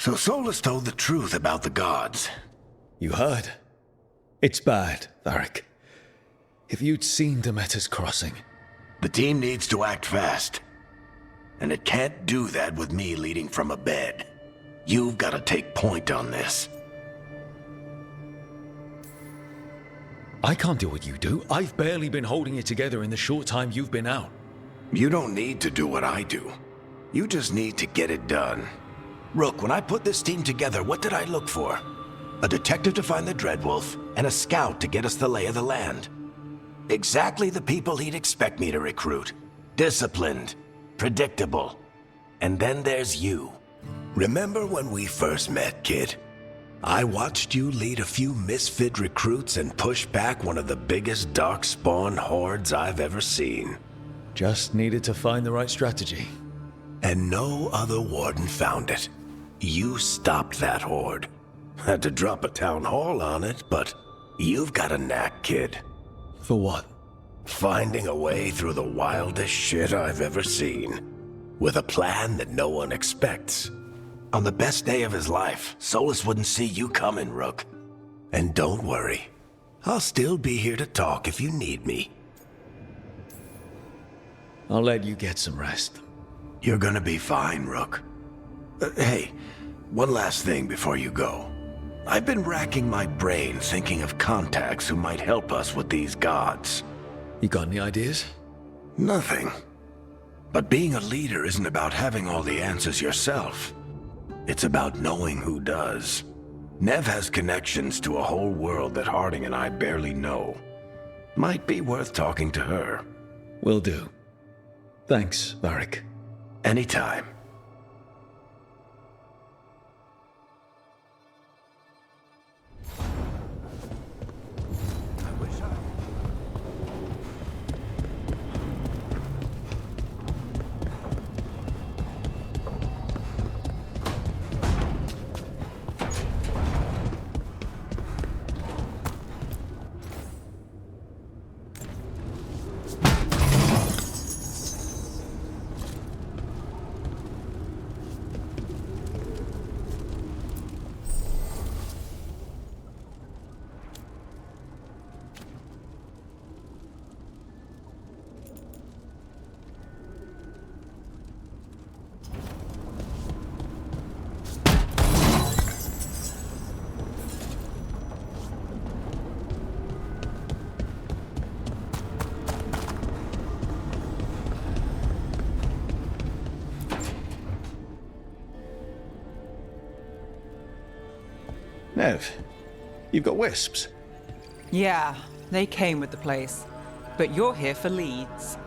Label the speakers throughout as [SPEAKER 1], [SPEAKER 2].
[SPEAKER 1] So Solus told the truth about the gods.
[SPEAKER 2] You heard? It's bad, Varric. If you'd seen Demeter's crossing...
[SPEAKER 1] The team needs to act fast. And it can't do that with me leading from a bed. You've got to take point on this.
[SPEAKER 2] I can't do what you do. I've barely been holding it together in the short time you've been out.
[SPEAKER 1] You don't need to do what I do. You just need to get it done. Rook, when I put this team together, what did I look for? A detective to find the Dreadwolf, and a scout to get us the lay of the land. Exactly the people he'd expect me to recruit. Disciplined, predictable. And then there's you. Remember when we first met, kid? I watched you lead a few misfit recruits and push back one of the biggest darkspawn hordes I've ever seen.
[SPEAKER 2] Just needed to find the right strategy.
[SPEAKER 1] And no other warden found it. You stopped that horde. Had to drop a town hall on it, but you've got a knack, kid.
[SPEAKER 2] For what?
[SPEAKER 1] Finding a way through the wildest shit I've ever seen. With a plan that no one expects. On the best day of his life, Solus wouldn't see you coming, Rook. And don't worry. I'll still be here to talk if you need me.
[SPEAKER 2] I'll let you get some rest.
[SPEAKER 1] You're gonna be fine, Rook. Hey, one last thing before you go. I've been racking my brain thinking of contacts who might help us with these gods.
[SPEAKER 2] You got any ideas?
[SPEAKER 1] Nothing. But being a leader isn't about having all the answers yourself. It's about knowing who does. Nev has connections to a whole world that Harding and I barely know. Might be worth talking to her.
[SPEAKER 2] Will do. Thanks, Varric.
[SPEAKER 1] Anytime.
[SPEAKER 2] Nev, you've got wisps.
[SPEAKER 3] Yeah, they came with the place. But you're here for leads.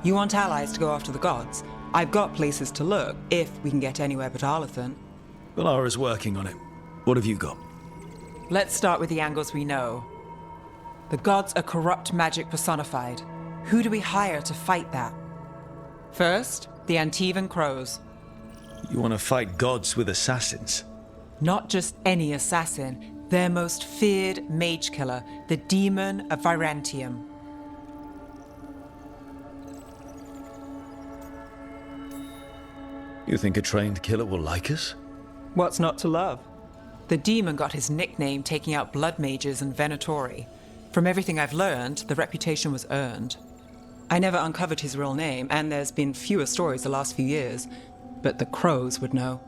[SPEAKER 3] You want allies to go after the gods? I've got places to look, if we can get anywhere but Arlathan.
[SPEAKER 2] Valara's working on it. What have you got?
[SPEAKER 3] Let's start with the angles we know. The gods are corrupt magic personified. Who do we hire to fight that? First, the Antivan crows.
[SPEAKER 2] You want to fight gods with assassins?
[SPEAKER 3] Not just any assassin, their most feared mage killer, the demon of Virantium.
[SPEAKER 2] You think a trained killer will like us?
[SPEAKER 3] What's not to love? The demon got his nickname taking out blood mages and venatori. From everything I've learned, the reputation was earned. I never uncovered his real name, and there's been fewer stories the last few years, but the crows would know.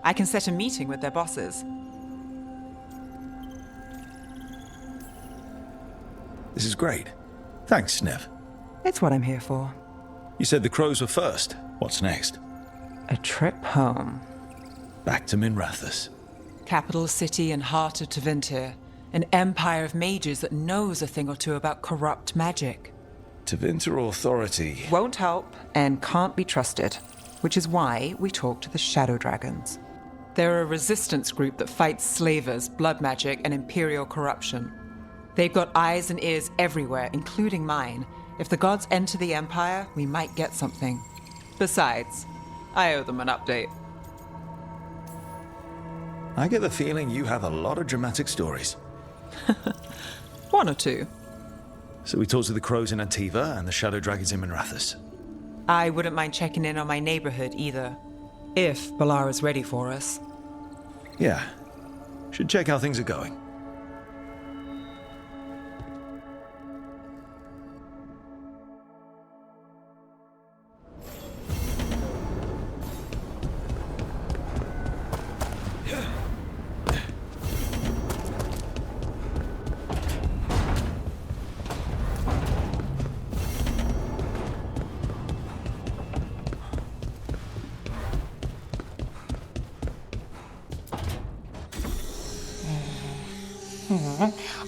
[SPEAKER 3] I can set a meeting with their bosses.
[SPEAKER 2] This is great. Thanks, Nev.
[SPEAKER 3] It's what I'm here for.
[SPEAKER 2] You said the crows were first. What's next?
[SPEAKER 3] A trip home.
[SPEAKER 2] Back to Minrathous.
[SPEAKER 3] Capital city and heart of Tevinter. An empire of mages that knows a thing or two about corrupt magic.
[SPEAKER 2] Tevinter authority.
[SPEAKER 3] Won't help and can't be trusted, which is why we talk to the Shadow Dragons. They're a resistance group that fights slavers, blood magic, and imperial corruption. They've got eyes and ears everywhere, including mine. If the gods enter the Empire, we might get something. Besides, I owe them an update.
[SPEAKER 2] I get the feeling you have a lot of dramatic stories.
[SPEAKER 3] One or two.
[SPEAKER 2] So we talked to the crows in Antiva and the Shadow Dragons in Minrathous.
[SPEAKER 3] I wouldn't mind checking in on my neighborhood either, if Balara's ready for us.
[SPEAKER 2] Yeah. Should check how things are going.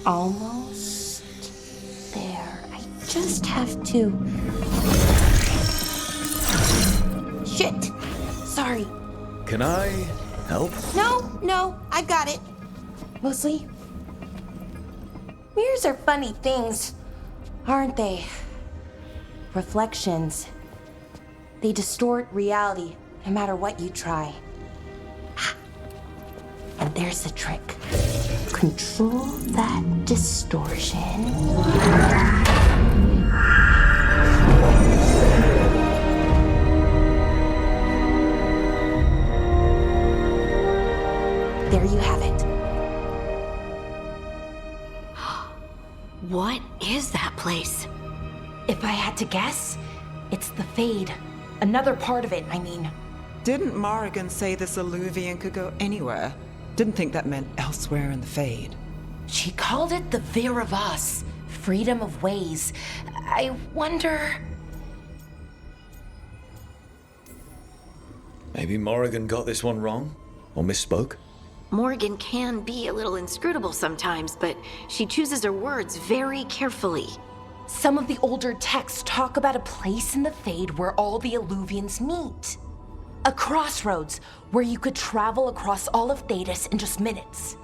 [SPEAKER 4] Almost there. I just have to... Shit! Sorry.
[SPEAKER 2] Can I help?
[SPEAKER 4] No, I've got it. Mostly, mirrors are funny things, aren't they? Reflections. They distort reality, no matter what you try. And there's the trick. Control that distortion. There you have it.
[SPEAKER 5] What is that place?
[SPEAKER 4] If I had to guess, it's the Fade. Another part of it, I mean.
[SPEAKER 3] Didn't Morrigan say this Alluvian could go anywhere? Didn't think that meant elsewhere in the Fade.
[SPEAKER 4] She called it the Vir of Us, freedom of ways. I wonder...
[SPEAKER 2] Maybe Morrigan got this one wrong? Or misspoke?
[SPEAKER 5] Morgan can be a little inscrutable sometimes, but she chooses her words very carefully.
[SPEAKER 4] Some of the older texts talk about a place in the Fade where all the Alluvians meet. A crossroads where you could travel across all of Thedas in just minutes.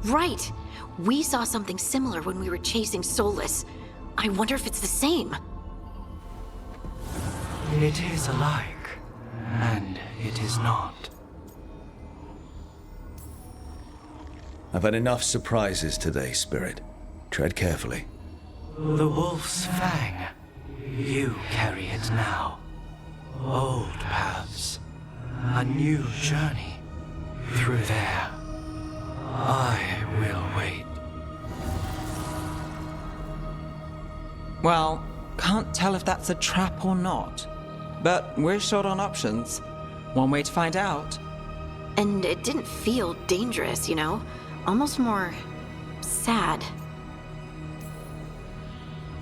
[SPEAKER 5] Right. We saw something similar when we were chasing Solus. I wonder if it's the same.
[SPEAKER 6] It is alike, and it is not.
[SPEAKER 2] I've had enough surprises today, Spirit. Tread carefully.
[SPEAKER 6] The wolf's fang. You carry it now. Old paths. A new journey. Through there. I will wait.
[SPEAKER 3] Well, can't tell if that's a trap or not. But we're short on options. One way to find out.
[SPEAKER 5] And it didn't feel dangerous, you know? Almost more... sad.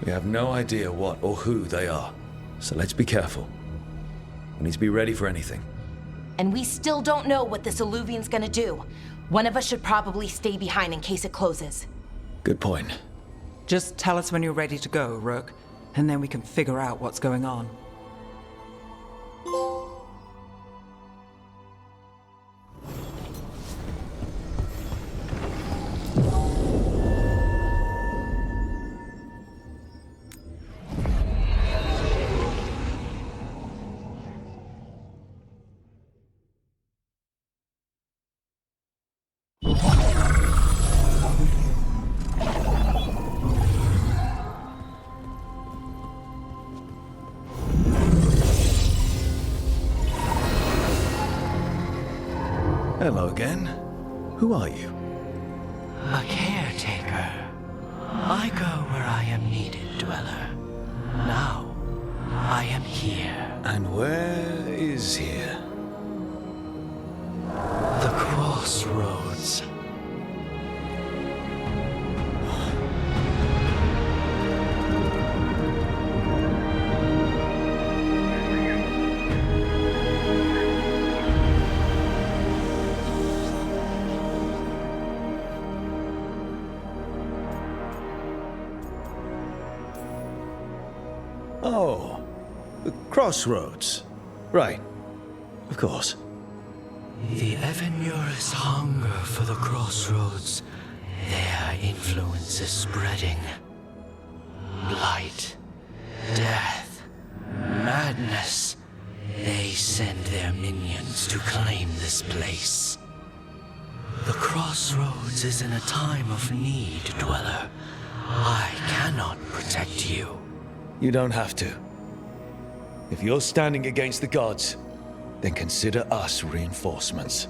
[SPEAKER 2] We have no idea what or who they are, so let's be careful. We need to be ready for anything.
[SPEAKER 4] And we still don't know what this Alluvian's gonna do. One of us should probably stay behind in case it closes.
[SPEAKER 2] Good point.
[SPEAKER 3] Just tell us when you're ready to go, Rook, and then we can figure out what's going on.
[SPEAKER 2] Hello again. Who are you?
[SPEAKER 6] A caretaker. I go where I am needed, dweller. Now, I am here.
[SPEAKER 2] And where is here?
[SPEAKER 6] The crossroads.
[SPEAKER 2] Oh, the crossroads. Right. Of course.
[SPEAKER 6] The Evanurus hunger for the crossroads. Their influence is spreading. Blight, death, madness. They send their minions to claim this place. The crossroads is in a time of need, dweller. I cannot protect you.
[SPEAKER 2] You don't have to. If you're standing against the gods, then consider us reinforcements.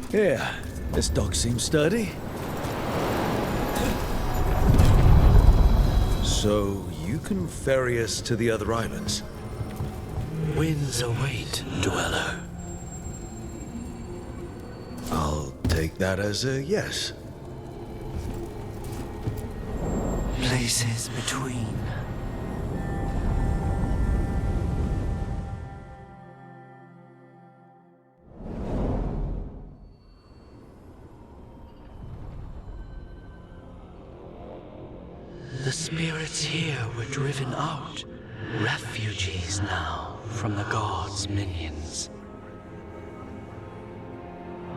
[SPEAKER 2] Yeah, this dog seems sturdy. So, you can ferry us to the other islands?
[SPEAKER 6] Winds await, dweller.
[SPEAKER 2] I'll take that as a yes.
[SPEAKER 6] Places between. The spirits here were driven out, refugees now from the gods' minions.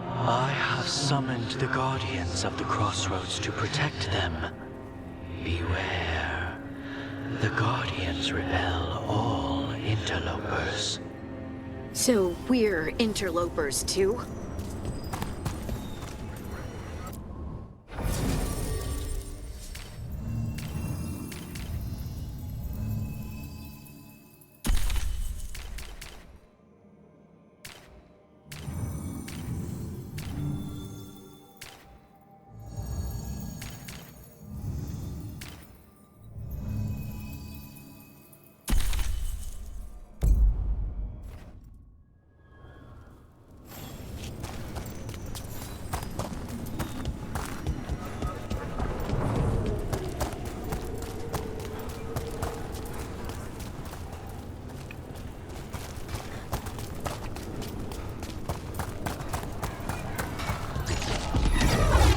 [SPEAKER 6] I have summoned the guardians of the crossroads to protect them. Beware. The guardians repel all interlopers.
[SPEAKER 5] So we're interlopers too?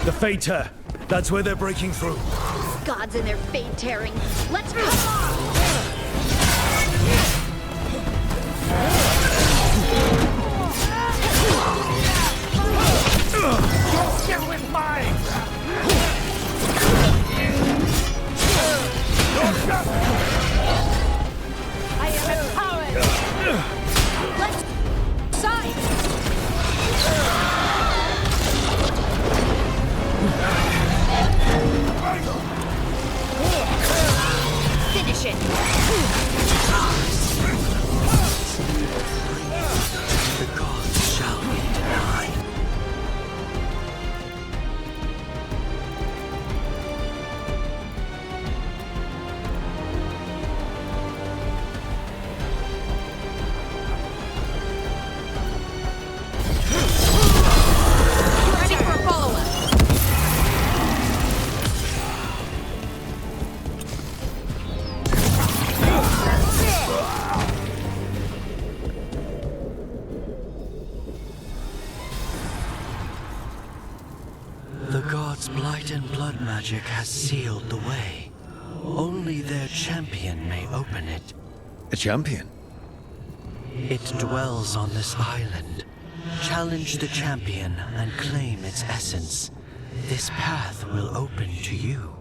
[SPEAKER 2] The Fade Tear. That's where they're breaking through.
[SPEAKER 5] Gods and their fade tearing. Let's move!
[SPEAKER 1] Get with mine!
[SPEAKER 4] I am empowered! Let's side!
[SPEAKER 5] Finish it!
[SPEAKER 6] The gods shall be denied.
[SPEAKER 5] Ready for a follow-up!
[SPEAKER 6] The gods' blight and blood magic has sealed the way. Only their champion may open it.
[SPEAKER 2] A champion?
[SPEAKER 6] It dwells on this island. Challenge the champion and claim its essence. This path will open to you.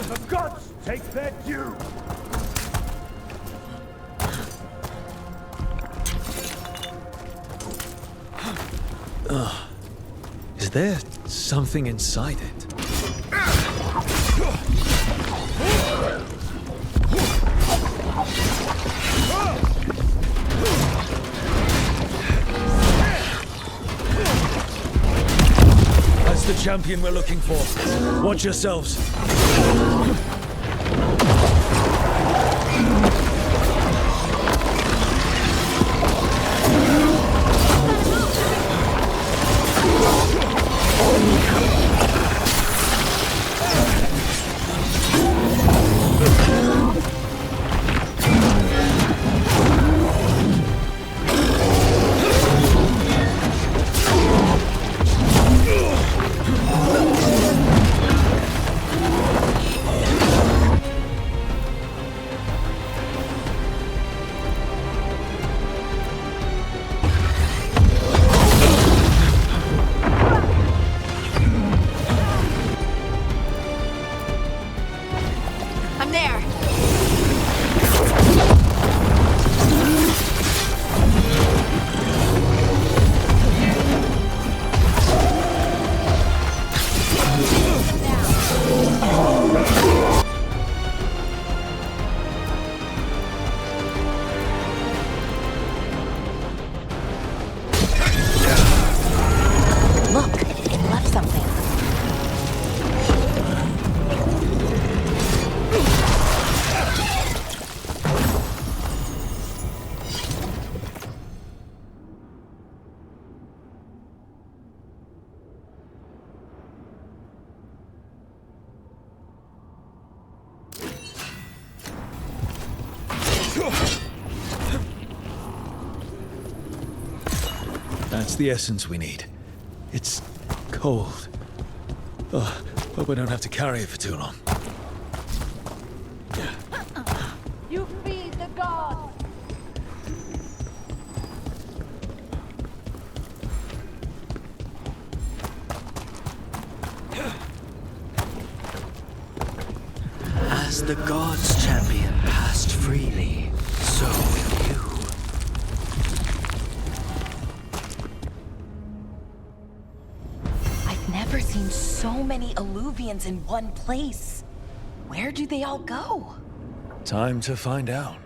[SPEAKER 1] The gods take their due!
[SPEAKER 2] Is there something inside it? That's the champion we're looking for. Watch yourselves. That's the essence we need. It's cold. Oh, hope I don't have to carry it for too long.
[SPEAKER 7] You feed the gods!
[SPEAKER 6] As the gods' champion passed freely, so will you.
[SPEAKER 4] I've never seen so many Alluvians in one place. Where do they all go?
[SPEAKER 2] Time to find out.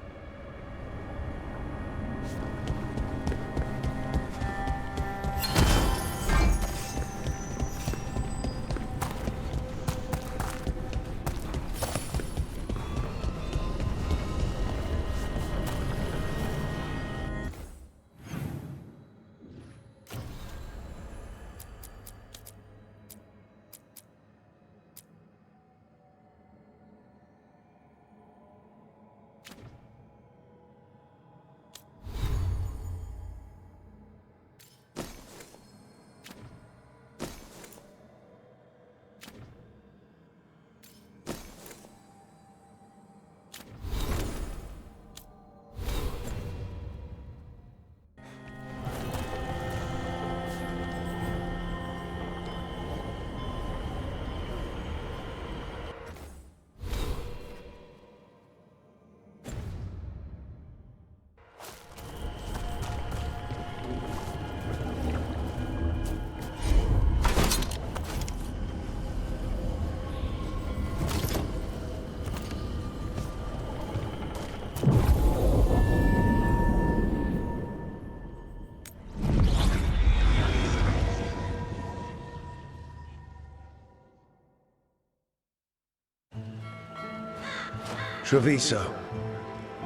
[SPEAKER 2] Treviso,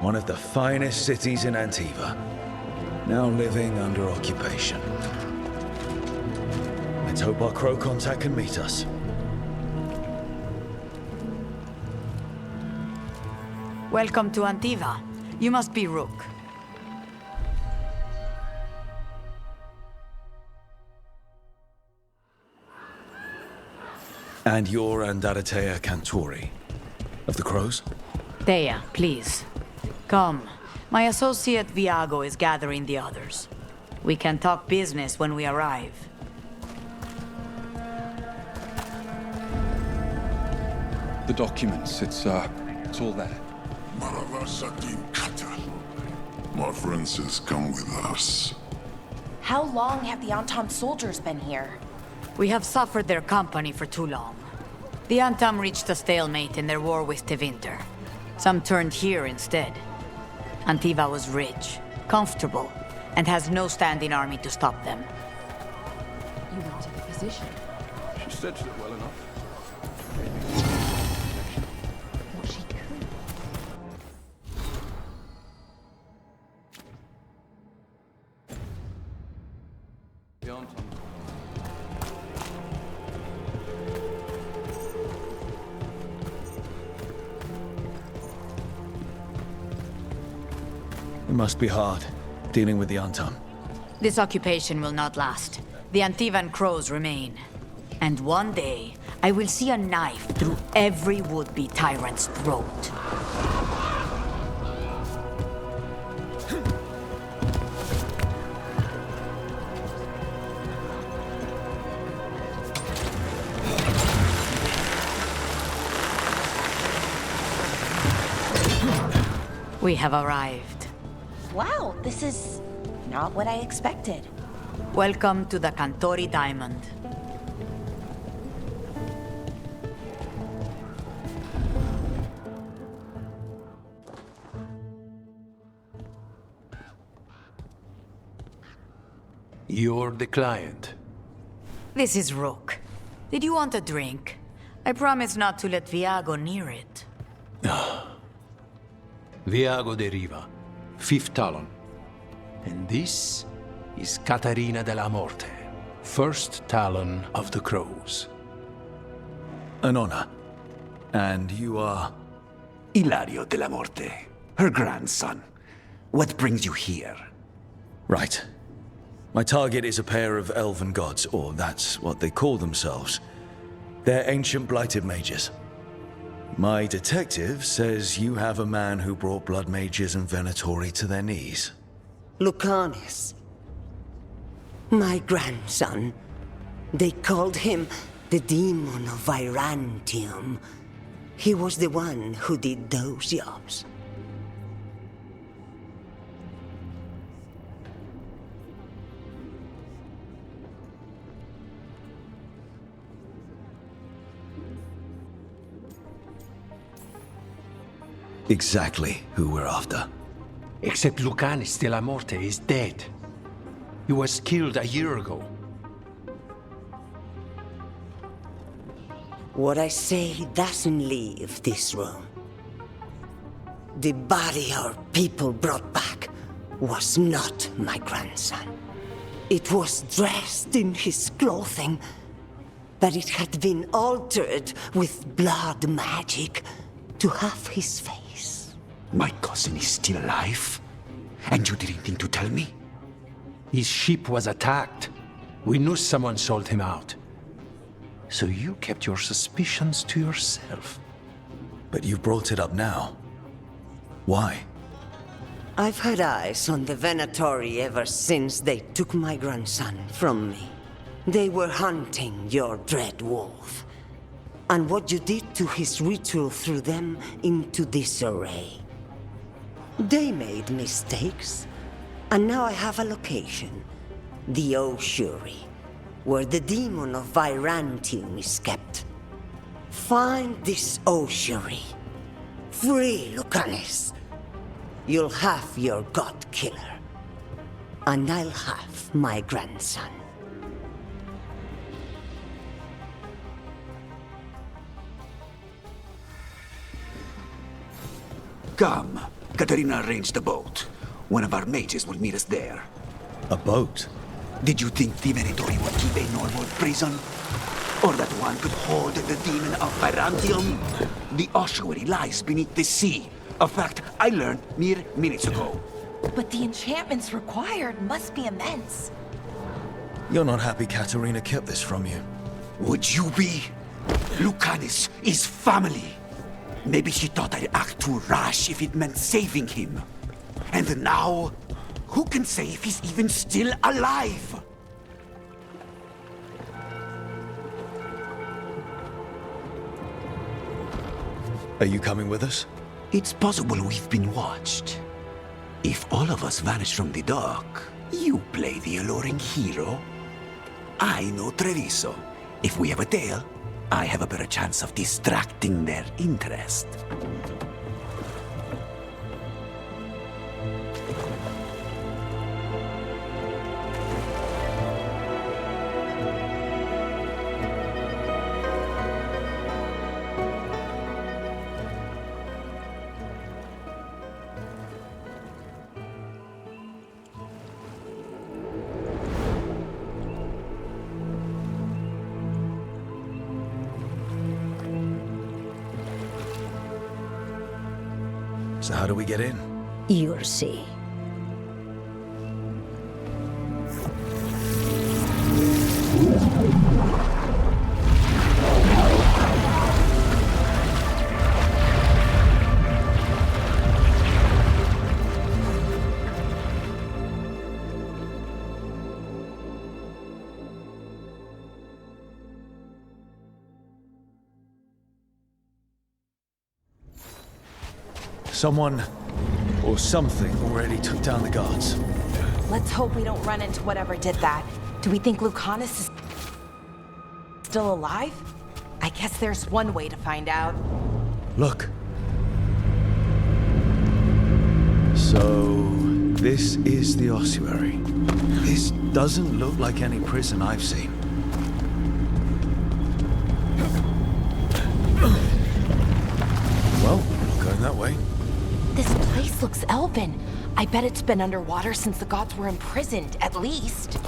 [SPEAKER 2] one of the finest cities in Antiva, now living under occupation. Let's hope our crow contact can meet us.
[SPEAKER 8] Welcome to Antiva. You must be Rook.
[SPEAKER 2] And you're Andaratea Cantori, of the crows?
[SPEAKER 8] Thea, please. Come. My associate Viago is gathering the others. We can talk business when we arrive.
[SPEAKER 9] The documents, it's all there.
[SPEAKER 10] My friend says come with us.
[SPEAKER 4] How long have the Antam soldiers been here?
[SPEAKER 8] We have suffered their company for too long. The Antam reached a stalemate in their war with Tevinter. Some turned here instead. Antiva was rich, comfortable, and has no standing army to stop them.
[SPEAKER 7] You went to the physician.
[SPEAKER 9] She stitched it well enough.
[SPEAKER 7] What she could.
[SPEAKER 9] The Anton.
[SPEAKER 2] It must be hard, dealing with the Antam.
[SPEAKER 8] This occupation will not last. The Antivan crows remain. And one day, I will see a knife through every would-be tyrant's throat. We have arrived.
[SPEAKER 4] Wow, this is not what I expected.
[SPEAKER 8] Welcome to the Cantori Diamond.
[SPEAKER 11] You're the client.
[SPEAKER 8] This is Rook. Did you want a drink? I promise not to let Viago near it.
[SPEAKER 11] Viago de Riva, 5th Talon. And this is Catarina della Morte, 1st Talon of the Crows.
[SPEAKER 2] An honor. And you are?
[SPEAKER 1] Ilario della Morte,
[SPEAKER 12] Her grandson. What brings you here?
[SPEAKER 2] Right. My target is a pair of elven gods, or that's what they call themselves. They're ancient blighted mages. My detective says you have a man who brought blood mages and venatori to their knees.
[SPEAKER 13] Lucanus. My grandson. They called him the demon of Virantium. He was the one who did those jobs.
[SPEAKER 2] Exactly who we're after.
[SPEAKER 11] Except Lucanus de la Morte is dead. He was killed a year ago.
[SPEAKER 13] What I say doesn't leave this room. The body our people brought back was not my grandson. It was dressed in his clothing, but it had been altered with blood magic to have his face.
[SPEAKER 12] My cousin is still alive? And you didn't think to tell me?
[SPEAKER 11] His ship was attacked. We knew someone sold him out. So you kept your suspicions to yourself.
[SPEAKER 2] But you brought it up now. Why?
[SPEAKER 13] I've had eyes on the venatori ever since they took my grandson from me. They were hunting your dread wolf. And what you did to his ritual threw them into disarray. They made mistakes, and now I have a location. The ossuary, where the demon of Virantium is kept. Find this ossuary. Free Lucanus. You'll have your god killer. And I'll have my grandson.
[SPEAKER 12] Come. Katarina arranged a boat. One of our mages will meet us there.
[SPEAKER 2] A boat?
[SPEAKER 12] Did you think the venatori would keep a normal prison? Or that one could hold the demon of Virantium? The ossuary lies beneath the sea. A fact I learned mere minutes ago.
[SPEAKER 4] But the enchantments required must be immense.
[SPEAKER 2] You're not happy Katarina kept this from you.
[SPEAKER 12] Would you be? Lucanus is family. Maybe she thought I'd act too rash if it meant saving him. And now, who can say if he's even still alive?
[SPEAKER 2] Are you coming with us?
[SPEAKER 12] It's possible we've been watched. If all of us vanish from the dock, you play the alluring hero. I know Treviso. If we have a tail, I have a better chance of distracting their interest.
[SPEAKER 2] So how do we get in?
[SPEAKER 13] You'll see.
[SPEAKER 2] Someone or something already took down the guards.
[SPEAKER 4] Let's hope we don't run into whatever did that. Do we think Lucanus is still alive? I guess there's one way to find out.
[SPEAKER 2] Look. So, this is the ossuary. This doesn't look like any prison I've seen. Well, going that way.
[SPEAKER 4] This place looks elven. I bet it's been underwater since the gods were imprisoned, at least.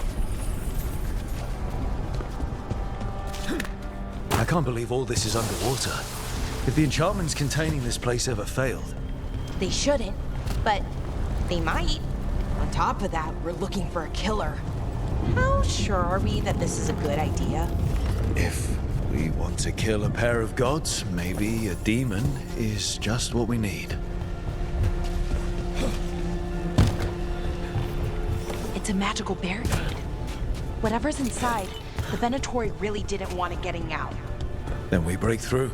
[SPEAKER 2] I can't believe all this is underwater. If the enchantments containing this place ever failed,
[SPEAKER 4] They shouldn't, but they might. On top of that, we're looking for a killer. How sure are we that this is a good idea?
[SPEAKER 2] If we want to kill a pair of gods, maybe a demon is just what we need.
[SPEAKER 4] It's a magical barricade. Whatever's inside, the Venatori really didn't want it getting out.
[SPEAKER 2] Then we break through.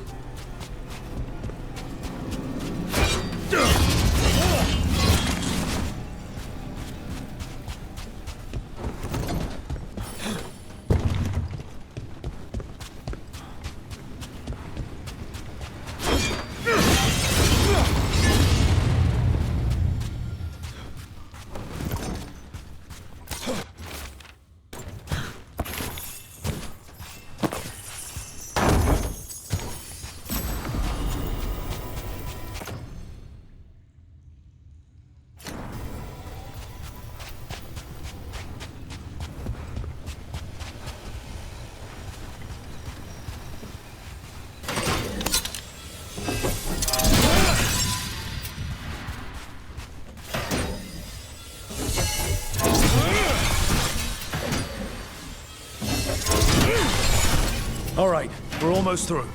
[SPEAKER 2] All right, we're almost through.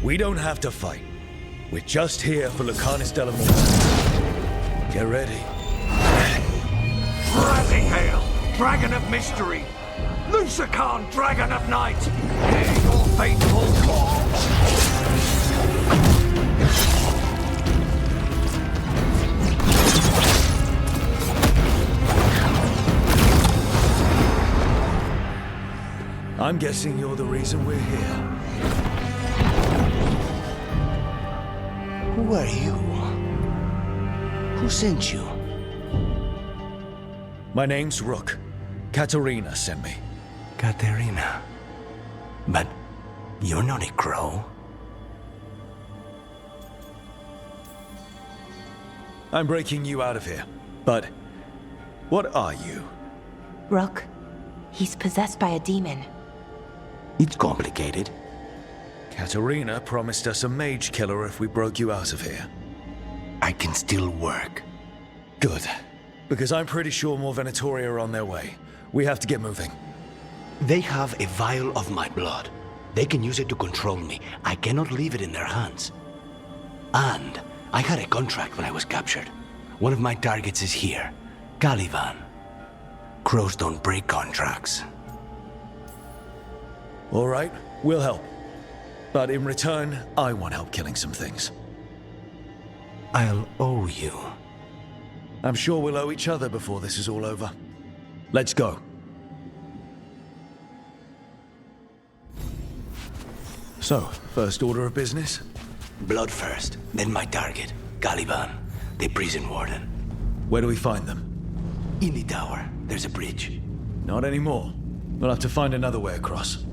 [SPEAKER 2] We don't have to fight. We're just here for Lucanus de la Morte. Get ready.
[SPEAKER 14] Rising Hail, Dragon of Mystery! Lucican, Dragon of Night! Hear your faithful call!
[SPEAKER 2] I'm guessing you're the reason we're here.
[SPEAKER 12] Who are you? Who sent you?
[SPEAKER 2] My name's Rook. Katerina sent me.
[SPEAKER 12] Katerina. But you're not a crow.
[SPEAKER 2] I'm breaking you out of here. But what are you?
[SPEAKER 4] Rook, he's possessed by a demon.
[SPEAKER 12] It's complicated.
[SPEAKER 2] Katerina promised us a mage killer if we broke you out of here.
[SPEAKER 12] I can still work.
[SPEAKER 2] Good. Because I'm pretty sure more Venatori are on their way. We have to get moving.
[SPEAKER 12] They have a vial of my blood. They can use it to control me. I cannot leave it in their hands. And I had a contract when I was captured. One of my targets is here. Caliban. Crows don't break contracts.
[SPEAKER 2] All right, we'll help. But in return, I want help killing some things.
[SPEAKER 12] I'll owe you.
[SPEAKER 2] I'm sure we'll owe each other before this is all over. Let's go. So, first order of business?
[SPEAKER 12] Blood first, then my target, Caliban, the prison warden.
[SPEAKER 2] Where do we find them?
[SPEAKER 12] In the tower. There's a bridge.
[SPEAKER 2] Not anymore. We'll have to find another way across.